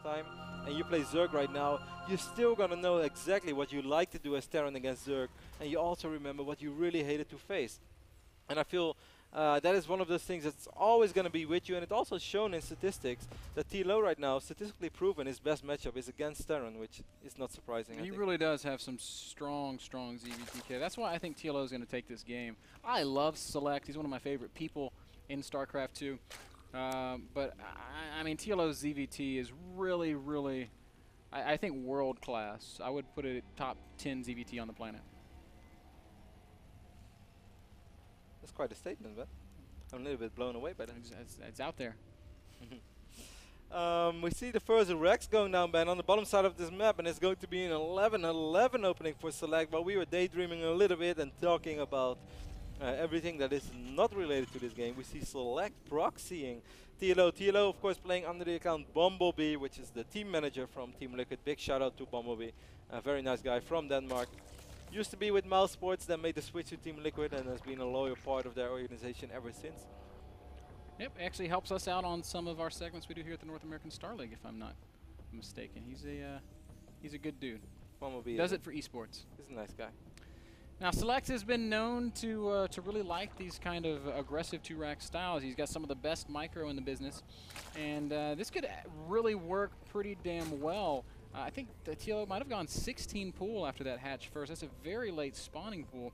time, and you play Zerg right now, you're still gonna know exactly what you like to do as Terran against Zerg, and you also remember what you really hated to face. And I feel that is one of those things that's always going to be with you, and it's also shown in statistics that TLO right now, statistically proven, his best matchup is against Terran, which is not surprising. He really does have some strong ZVTK. That's why I think TLO is going to take this game. I love SeleCT. He's one of my favorite people in StarCraft 2. But I mean, TLO's ZVT is really, I think, world class. I would put it at top 10 ZVT on the planet. That's quite a statement, but I'm a little bit blown away by that. It's out there. We see the first Rex going down, Ben, on the bottom side of this map, and it's going to be an 11-11 opening for Select. But we were daydreaming a little bit and talking about everything that is not related to this game. We see Select proxying TLO. TLO, of course, playing under the account Bumblebee, which is the team manager from Team Liquid. Big shout out to Bumblebee, a very nice guy from Denmark. Used to be with Mouse Sports, then made the switch to Team Liquid, and has been a loyal part of their organization ever since. Yep, actually helps us out on some of our segments we do here at the North American Star League, if I'm not mistaken. He's a good dude. Bumblebee does it for esports. He's a nice guy. Now, Select has been known to really like these kind of aggressive 2-rack styles. He's got some of the best micro in the business, and this could really work pretty damn well. I think the TLO might have gone 16 pool after that hatch first. That's a very late spawning pool.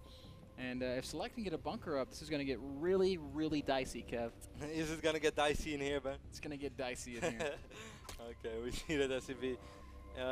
And if Select can get a bunker up, this is going to get really dicey, Kev. Is it going to get dicey in here, Ben? It's going to get dicey in here. Okay, we see that SCV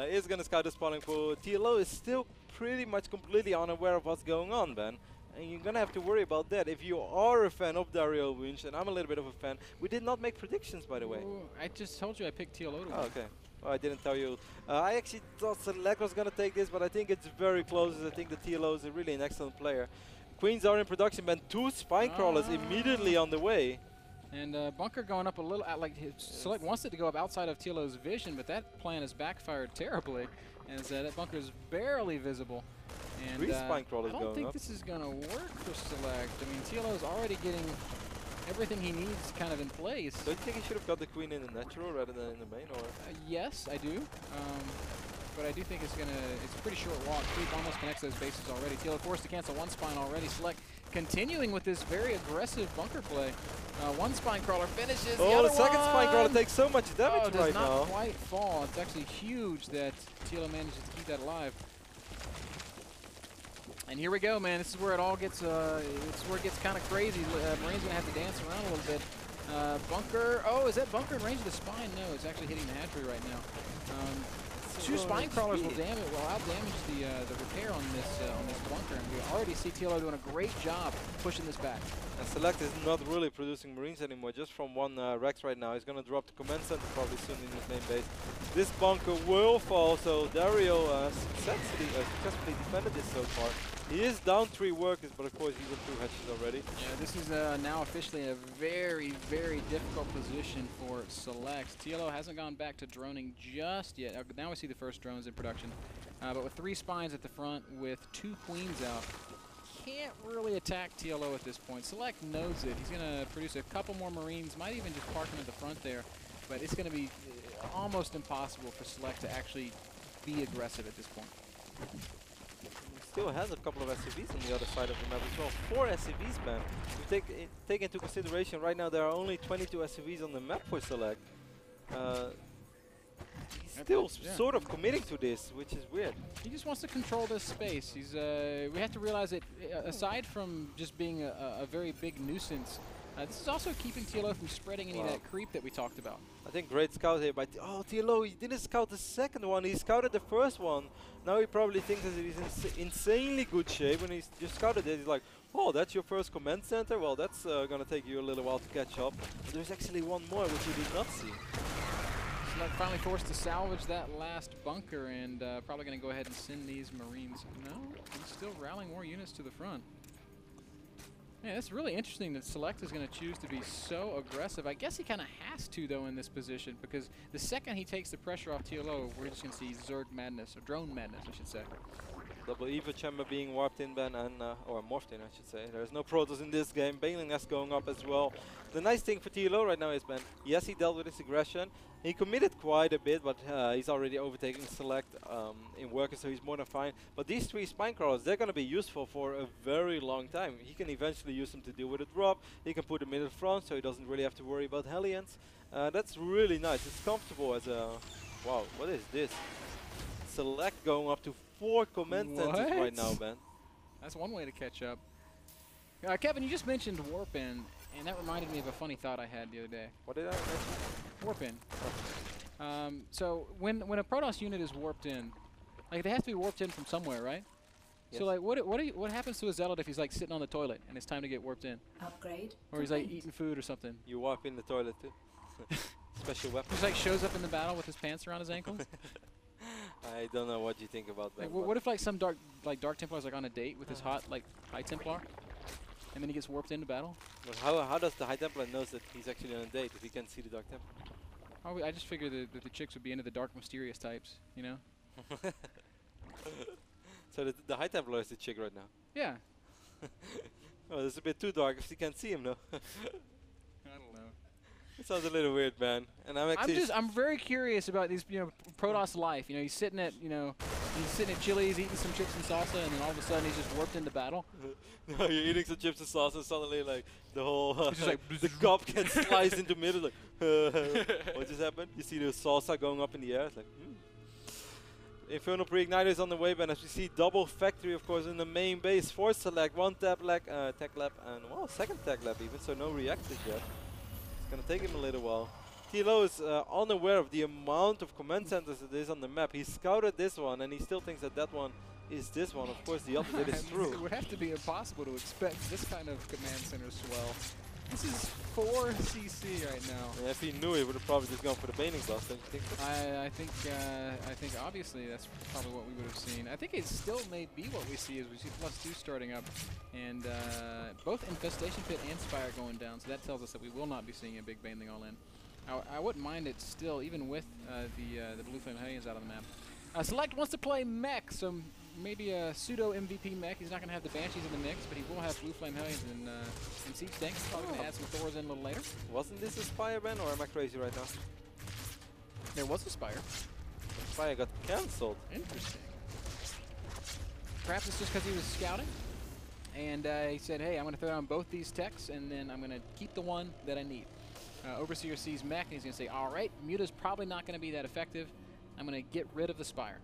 is going to scout the spawning pool. TLO is still pretty much completely unaware of what's going on, Ben. And you're going to have to worry about that. If you are a fan of Dario Wunsch, and I'm a little bit of a fan, we did not make predictions, by the way. Ooh, I just told you I picked TLO to win. Oh, okay. Oh, I didn't tell you. I actually thought Select was going to take this, but I think it's very close. I think the TLO is really an excellent player. Queens are in production, man. 2 spine crawlers immediately on the way. And bunker going up a little, Select wants it to go up outside of TLO's vision, but that plan has backfired terribly, as that bunker is barely visible. And 3 spine crawlers going up. I don't think this is going to work for Select. I mean, TLO is already getting everything he needs kind of in place. Don't you think he should have got the queen in the natural rather than in the main? Or yes, I do. But I do think it's a pretty short walk. Creep almost connects those bases already. TLO forced to cancel 1 spine already. Select continuing with this very aggressive bunker play. 1 spine crawler finishes. Oh, the second spine crawler takes so much damage right now. Does not quite fall. It's actually huge that TLO manages to keep that alive. And here we go, man. This is where it all gets. It's where it gets kind of crazy. Marine's gonna have to dance around a little bit. Bunker. Oh, is that bunker in range of the spine? No, it's actually hitting the hatchery right now. 2 spine crawlers will out damage the repair on this bunker, and we already see TLO doing a great job pushing this back. And Select is not really producing Marines anymore, just from 1 Rex right now. He's going to drop the command center probably soon in his main base. This bunker will fall, so Dario successfully defended this so far. He is down 3 workers, but of course he went 2 hatches already. Yeah, this is now officially a very difficult position for Select. TLO hasn't gone back to droning just yet. Now we see the first drones in production. But with 3 spines at the front, with 2 queens out, can't really attack TLO at this point. Select knows it. He's going to produce a couple more Marines, might even just park them at the front there. But it's going to be almost impossible for Select to actually be aggressive at this point. Still has a couple of SCVs on the other side of the map as well. 4 SCVs, man. We take into consideration right now there are only 22 SCVs on the map for Select. He's still sort of committing to this, which is weird. He just wants to control this space. He's we have to realize that aside from just being a very big nuisance, this is also keeping TLO from spreading any of that creep that we talked about. I think great scout here by TLO. He didn't scout the second one. He scouted the first one. Now he probably thinks that he's in insanely good shape. When he's just scouted it, he's like, oh, that's your first command center? Well, that's going to take you a little while to catch up. But there's actually one more, which you did not see. Select finally forced to salvage that last bunker, and probably going to go ahead and send these Marines. No, he's still rallying more units to the front. Man, it's really interesting that Select is going to choose to be so aggressive. I guess he kind of has to, though, in this position, because the second he takes the pressure off TLO, we're just going to see Zerg madness, or drone madness, I should say. Double Eva chamber being warped in, Ben, and or morphed in, I should say. There's no Protoss in this game. Baneling Nest going up as well. The nice thing for TLO right now is, Ben, yes, he dealt with his aggression. He committed quite a bit, but he's already overtaking Select in workers, so he's more than fine. But these 3 spine crawlers, they're going to be useful for a very long time. He can eventually use them to deal with a drop. He can put them in the front, so he doesn't really have to worry about Hellions. That's really nice. It's comfortable as a... Wow, what is this? Select going up to 4 command centers right now, Ben. That's one way to catch up. Kevin, you just mentioned warp in, and that reminded me of a funny thought I had the other day. What did I mention? Warp in. So when a Protoss unit is warped in, like they have to be warped in from somewhere, right? Yes. So like what happens to a zealot if he's like sitting on the toilet and it's time to get warped in? Upgrade. Or he's like eating food or something. You warp in the toilet too. Special weapon. He like shows up in the battle with his pants around his ankles. I don't know what you think about that. Like, what if like some Dark Templar's like on a date with his hot like High Templar, and then he gets warped into battle? Well, how does the High Templar knows that he's actually on a date if he can't see the Dark Templar? I just figured that the chicks would be into the dark, mysterious types, you know? So the High Templar is the chick right now? Yeah. Oh, it's a bit too dark if she can't see him, though. I don't know. It sounds a little weird, man. And I'm very curious about these, Protoss life. You know, he's sitting at Chili's eating some chips and salsa, and then all of a sudden he's just warped into battle. No, you're eating some chips and salsa, and suddenly like the whole the cup can slice into middle. Like, what just happened? You see the salsa going up in the air. It's like, Infernal Pre-Igniter is on the way, and as we see, double factory, of course, in the main base for Select. 1 tech lab, and well, 2nd tech lab even, so no reactors yet. It's gonna take him a little while. TLO is unaware of the amount of command centers that is on the map. He scouted this one, and he still thinks that that one is this one. Of course, the opposite is true. It would have to be impossible to expect this kind of command center swell. This is 4 CC right now. Yeah, if he knew, he would have probably just gone for the Baning Blast, don't you think so? I think obviously that's probably what we would have seen. I think it still may be what we see as we see +2 starting up, and both Infestation Pit and Spire going down. So that tells us that we will not be seeing a big Baneling all in. I wouldn't mind it still, even with the Blue Flame Hellions out on the map. Select wants to play mech, so maybe a pseudo MVP mech. He's not going to have the Banshees in the mix, but he will have Blue Flame Hellions and Siege Tanks. He's probably going to add some Thors in a little later. Wasn't this a Spire, Ben, or am I crazy right now? There was a Spire. The Spire got cancelled. Interesting. Perhaps it's just because he was scouting, and he said, hey, I'm going to throw down both these techs, and then I'm going to keep the one that I need. Overseer sees mech, and he's going to say, all right, Muta's probably not going to be that effective. I'm going to get rid of the Spire.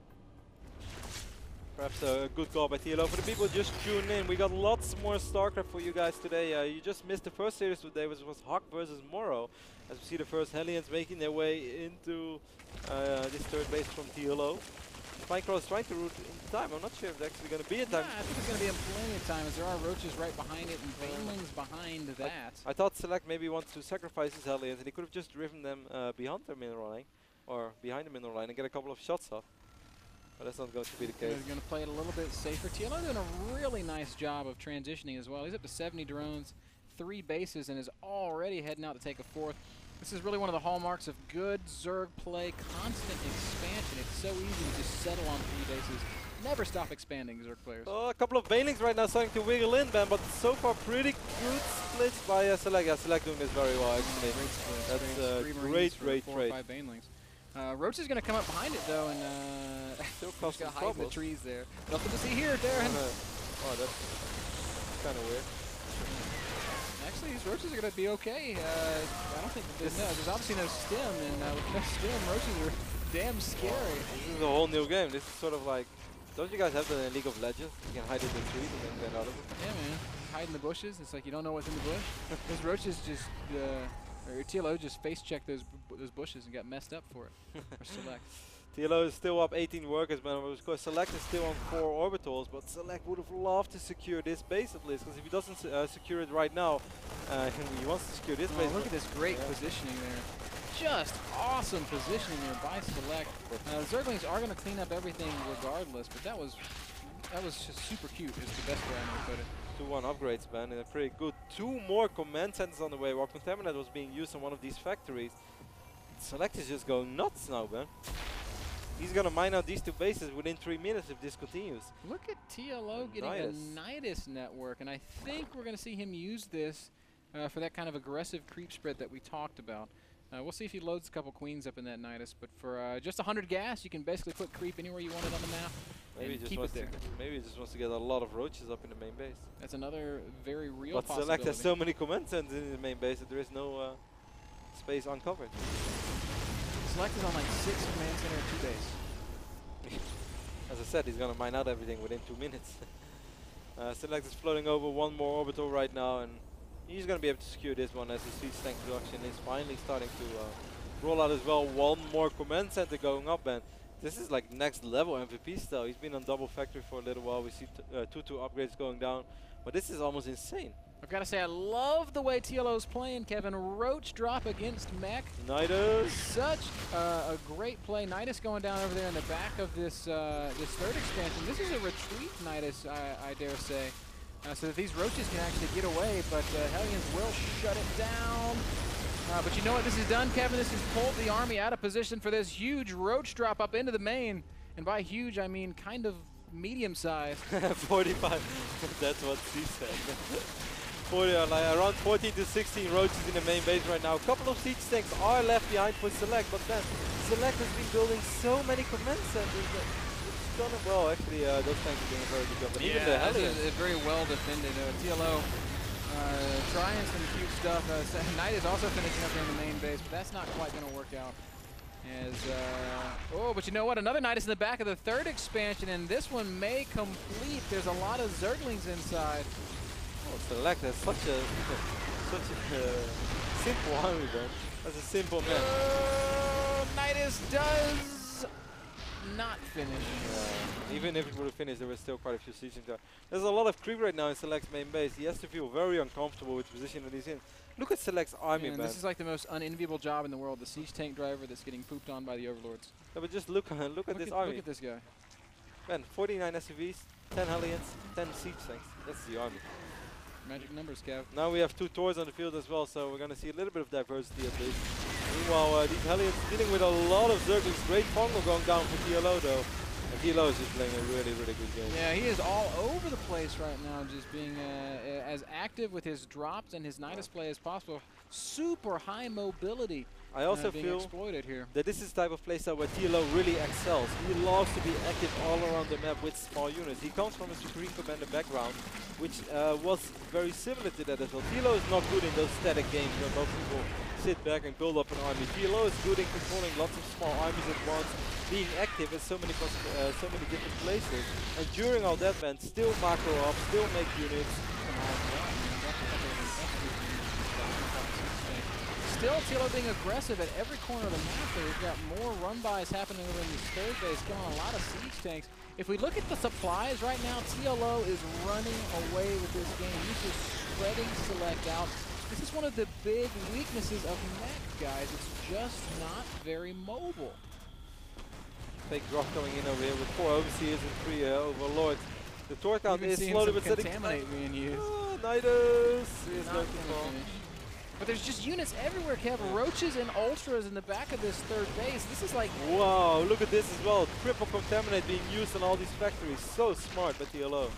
Perhaps a good call by TLO. For the people just tuning in, we got lots more StarCraft for you guys today. You just missed the first series today, which was Hawk versus Morrow. As we see the first Hellions making their way into this third base from TLO. Spinecrawl is trying to route in time. I'm not sure if it's actually going to be in time. Yeah, I think it's going to be in plenty of time, as there are Roaches right behind it and Banelings behind that. I thought Select maybe wants to sacrifice his Hellions, and he could have just driven them behind the mineral line, or behind the mineral line, and get a couple of shots off. But that's not going to be the case. He's going to play it a little bit safer. TLO doing a really nice job of transitioning as well. He's up to 70 drones, 3 bases, and is already heading out to take a 4th. This is really one of the hallmarks of good Zerg play, constant expansion. It's so easy to just settle on 3 bases. Never stop expanding, Zerg players. Oh, a couple of Banelings right now starting to wiggle in, Ben, but so far pretty good splits by Select. Yeah, Select doing this very well, actually. Great split. That's great trade. 4 or 5 Banelings. Roach is going to come up behind it, though, and still just going to hide in the trees there. Nothing to see here, Darren. Oh, that's kind of weird. Actually, these Roaches are going to be okay. I don't think there's obviously no stem, and with no stem, Roaches are damn scary. This is a whole new game. This is sort of like, don't you guys have that in League of Legends? You can hide in the trees and then get out of it. Yeah, man. Hide in the bushes. It's like you don't know what's in the bush. Those Roaches just, or TLO just face-checked those bushes and got messed up for it. Or Select. TLO is still up 18 workers, man. Of course, Select is still on 4 orbitals, but Select would have loved to secure this base at least, because if he doesn't secure it right now, he wants to secure this base. Look at this great positioning there. Just awesome positioning there by Select. Zerglings are going to clean up everything regardless, but that was just super cute is the best way I can put it. 2-1 upgrades, man, and pretty good. 2 more command centers on the way, while Contaminate was being used on one of these factories. Select is just going nuts now, man. He's going to mine out these two bases within 3 minutes if this continues. Look at TLO getting a Nidus network, and I think we're going to see him use this for that kind of aggressive creep spread that we talked about. We'll see if he loads a couple queens up in that Nidus, but for just 100 gas, you can basically put creep anywhere you want it on the map. Maybe keep it there. Maybe he just wants to get a lot of roaches up in the main base. That's another very real possibility. But SeleCT has so many command centers in the main base that there is no space uncovered. SeleCT is on like 6 command center and 2 base. As I said, he's going to mine out everything within 2 minutes. SeleCT is floating over one more orbital right now, and he's going to be able to secure this one as his siege tank production is finally starting to roll out as well. One more command center going up, and this is like next level MVP style. He's been on double factory for a little while. We see 2-2 upgrades going down, but this is almost insane. I've got to say, I love the way TLO's playing, Kevin. Roach drop against Mech. Nidus. Such a great play. Nidus going down over there in the back of this this third expansion. This is a retreat Nidus, I dare say. So that these roaches can actually get away, but Hellions will shut it down. But you know what this has done, Kevin? This has pulled the army out of position for this huge roach drop up into the main. And by huge, I mean kind of medium-sized. 45. That's what she said. 40, like around 14 to 16 roaches in the main base right now. A couple of siege tanks are left behind for SeleCT, but then SeleCT has been building so many command centers that it's gonna. Well, actually, those tanks are doing a very good job. And even the Hellions. Very well defended. TLO trying some cute stuff. Knight is also finishing up here in the main base, but that's not quite going to work out. As oh, but you know what? Another Knight is in the back of the third expansion, and this one may complete. There's a lot of Zerglings inside. Oh, SeleCT has such a simple army, man. That's a simple man. Nidus does not finish. Even if it would have finished, there were still quite a few sieges there. There's a lot of creep right now in SeleCT's main base. He has to feel very uncomfortable with the position that he's in. Look at SeleCT's army, man. This is like the most unenviable job in the world. The siege tank driver that's getting pooped on by the overlords. Yeah, but just look at this army. Look at this guy. Man, 49 SUVs, 10 Hellions, 10 siege tanks. That's the army. Magic numbers, Kev. Now we have 2 Tours on the field as well, so we're going to see a little bit of diversity at least. Meanwhile, these Hellions dealing with a lot of Zerglings. Great Pongo going down for TLO though. And TLO is just playing a really, really good game. Yeah, he is all over the place right now, just being as active with his drops and his Nidus play as possible. Super high mobility. I also feel that this is the type of playstyle where TLO really excels. He loves to be active all around the map with small units. He comes from a Supreme Commander background, which was very similar to that as well. TLO is not good in those static games where most people sit back and build up an army. TLO is good in controlling lots of small armies at once, being active in so many different places. And during all that, man, still macro up, still make units. Still, TLO being aggressive at every corner of the map there. We've got more run-bys happening over in this third base, killing a lot of siege tanks. If we look at the supplies right now, TLO is running away with this game. He's just spreading SeleCT out. This is one of the big weaknesses of Mech, guys. It's just not very mobile. Fake drop coming in over here with 4 overseers and 3 overlords. The Tor count is slowly but steady. Contaminate being used. Nidus is going to fall. But there's just units everywhere, Kev. Roaches and Ultras in the back of this third base. This is like... Wow, look at this as well. Triple Contaminate being used on all these factories. So smart by TLO.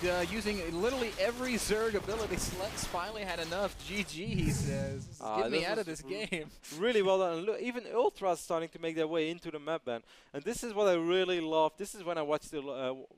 Just using literally every Zerg ability. SeleCT's finally had enough. GG, he says. Get me out of this game. Really well done. And look, even Ultras starting to make their way into the map, man. And this is what I really love. This is when I watch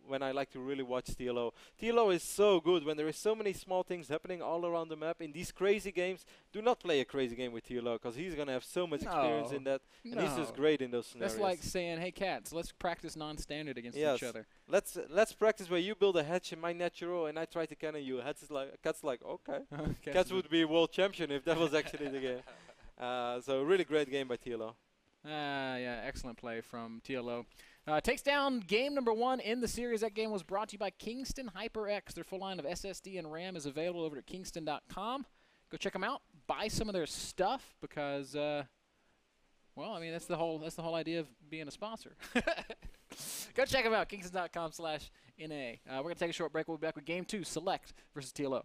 when I like to really watch TLO. TLO is so good when there is so many small things happening all around the map. In these crazy games, do not play a crazy game with TLO because he's going to have so much experience in that. And he's just great in those scenarios. That's like saying, hey, cats, let's practice non-standard against each other. Let's practice where you build a hatch in my natural and I try to cannon you. Cat's like, okay. Cats would be world champion if that was actually the game. So really great game by TLO. Yeah, excellent play from TLO. Takes down game number 1 in the series. That game was brought to you by Kingston HyperX. Their full line of SSD and RAM is available over at kingston.com. Go check them out. Buy some of their stuff because, well, I mean that's the whole idea of being a sponsor. Go check them out. Kingston.com/NA. We're gonna take a short break. We'll be back with Game 2, SeleCT versus TLO.